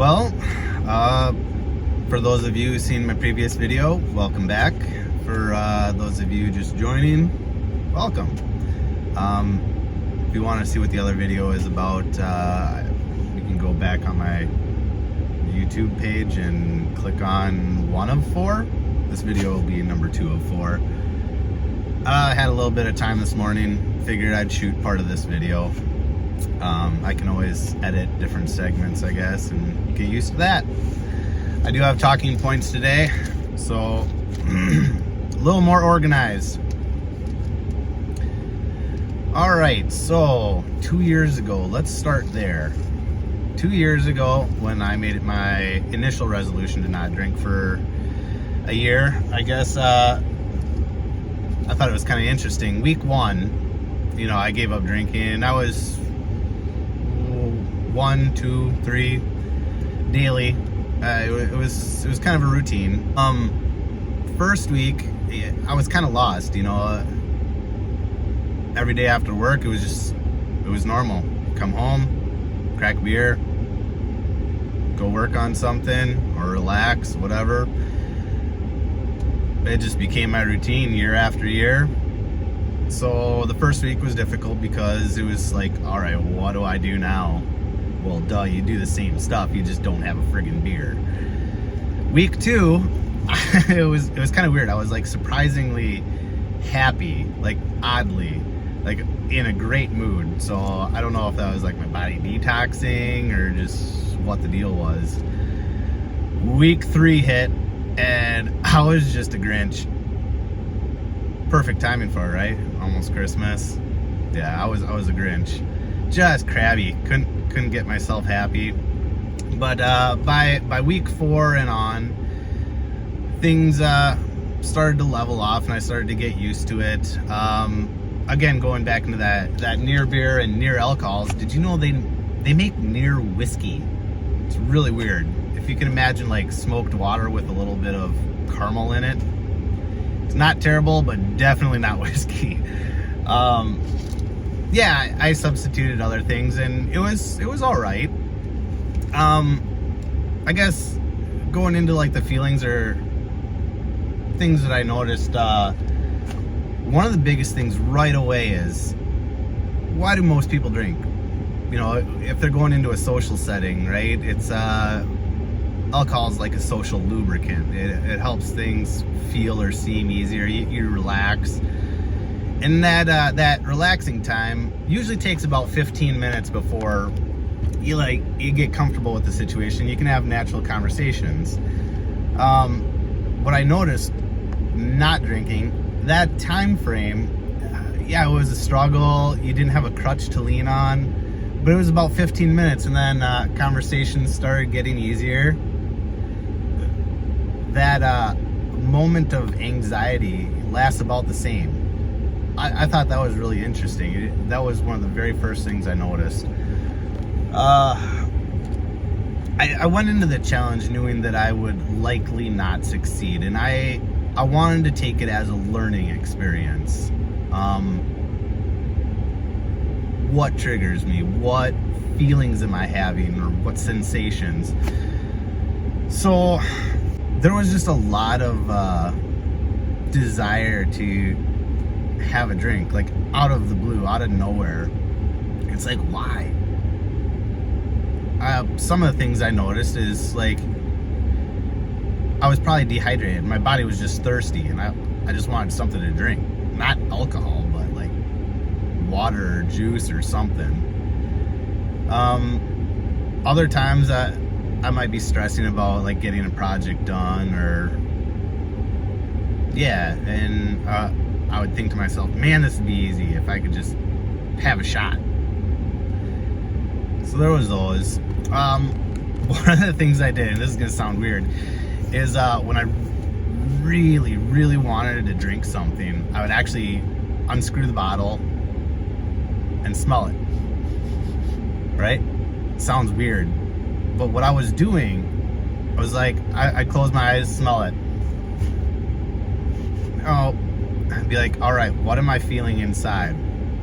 Well, uh, for those of you who've seen my previous video, welcome back. For those of you just joining, welcome. If you want to see what the other video is about, you can go back on my YouTube page and click on 1 of 4. This video will be number 2 of 4. I had a little bit of time this morning, figured I'd shoot part of this video. I can always edit different segments, I guess, and get used to that. I do have talking points today, so a little more organized. All right, so 2 years ago, let's start there. 2 years ago, when I made it my initial resolution to not drink for a year, I guess, I thought it was kind of interesting. Week 1, I gave up drinking. I was 1, 2, 3 daily. It was kind of a routine. First week, I was kind of lost. Every day after work, it was normal. Come home, crack a beer, go work on something or relax, whatever. It just became my routine year after year. So the first week was difficult because it was like, all right, what do I do now? Well, duh, you do the same stuff, you just don't have a friggin' beer. Week 2, it was kind of weird. I was like surprisingly happy, like oddly, like in a great mood. So I don't know if that was like my body detoxing or just what the deal was. Week 3 hit and I was just a Grinch. Perfect timing for it, right? Almost Christmas. Yeah, I was a Grinch. Just crabby. Couldn't get myself happy. But by week 4 and on, things started to level off and I started to get used to it. Again, going back into that near beer and near alcohols, did you know they make near whiskey? It's really weird. If you can imagine like smoked water with a little bit of caramel in it. It's not terrible, but definitely not whiskey. Yeah, I substituted other things and it was all right. I guess going into like the feelings or things that I noticed, one of the biggest things right away is, why do most people drink? If they're going into a social setting, right? It's alcohol is like a social lubricant. It helps things feel or seem easier. You relax. And that relaxing time usually takes about 15 minutes before you get comfortable with the situation. You can have natural conversations. What I noticed not drinking, that time frame, it was a struggle. You didn't have a crutch to lean on, but it was about 15 minutes and then conversations started getting easier. That moment of anxiety lasts about the same. I thought that was really interesting. That was one of the very first things I noticed. I went into the challenge knowing that I would likely not succeed, and I wanted to take it as a learning experience. What triggers me? What feelings am I having, or what sensations? So there was just a lot of desire to have a drink, like out of the blue, out of nowhere. It's like, why? Some of the things I noticed is like I was probably dehydrated. My body was just thirsty and I just wanted something to drink. Not alcohol, but like water or juice or something. Other times I might be stressing about like getting a project done or and I would think to myself, man, this would be easy if I could just have a shot. So there was those. One of the things I did, and this is gonna sound weird, is when I really, really wanted to drink something, I would actually unscrew the bottle and smell it. Right? Sounds weird. But what I was doing, I was like, I'd close my eyes, smell it. I'd be like, all right, what am I feeling inside?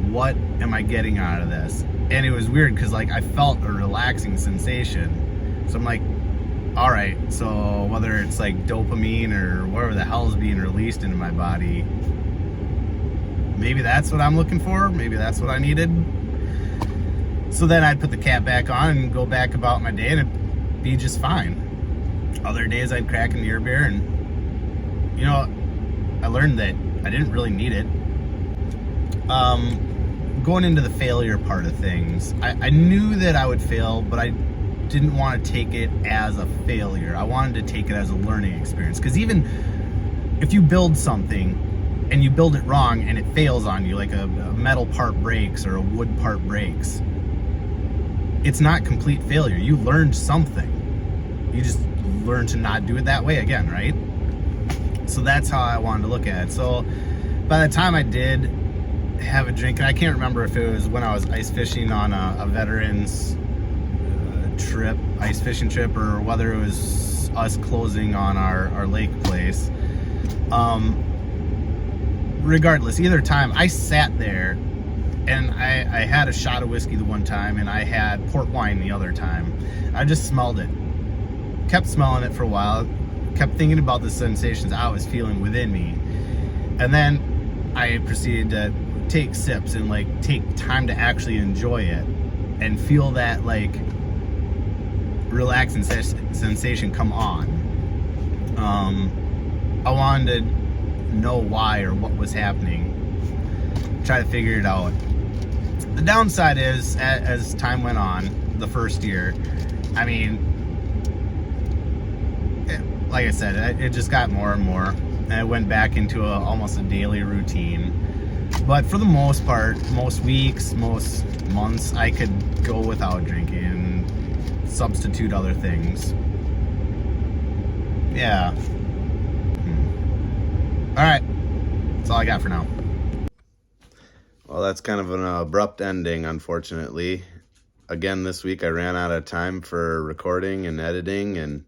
What am I getting out of this? And it was weird because like I felt a relaxing sensation. So I'm like, all right, so whether it's like dopamine or whatever the hell is being released into my body, maybe that's what I'm looking for. Maybe that's what I needed. So then I'd put the cap back on and go back about my day and it'd be just fine. Other days I'd crack a near beer, and you know, I learned that I didn't really need it. Going into the failure part of things, I knew that I would fail, but I didn't want to take it as a failure. I wanted to take it as a learning experience, because even if you build something and you build it wrong and it fails on you, like a metal part breaks or a wood part breaks, it's not complete failure. You learned something. You just learned to not do it that way again, right? So that's how I wanted to look at it. So by the time I did have a drink, and I can't remember if it was when I was ice fishing on a veterans trip, ice fishing trip, or whether it was us closing on our lake place. Regardless, either time, I sat there and I had a shot of whiskey the one time and I had port wine the other time. I just smelled it, kept smelling it for a while, kept thinking about the sensations I was feeling within me, and then I proceeded to take sips and like take time to actually enjoy it and feel that like relaxing sensation come on. I wanted to know why or what was happening, try to figure it out. The downside is, as time went on, the first year, I mean, like I said, it just got more and more, and I went back into almost a daily routine. But for the most part, most weeks, most months, I could go without drinking and substitute other things. Yeah. All right, that's all I got for now. Well, that's kind of an abrupt ending, unfortunately. Again, this week I ran out of time for recording and editing, and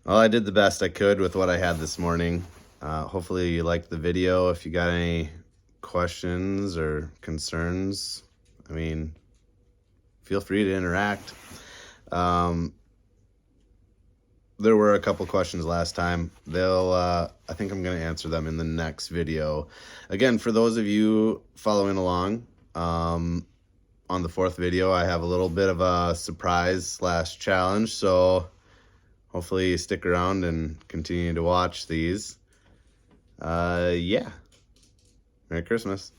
well, I did the best I could with what I had this morning. Hopefully you liked the video. If you got any questions or concerns, I mean, feel free to interact. There were a couple questions last time. I think I'm going to answer them in the next video. Again, for those of you following along, on the fourth video, I have a little bit of a surprise / challenge. So hopefully you stick around and continue to watch these. Yeah. Merry Christmas.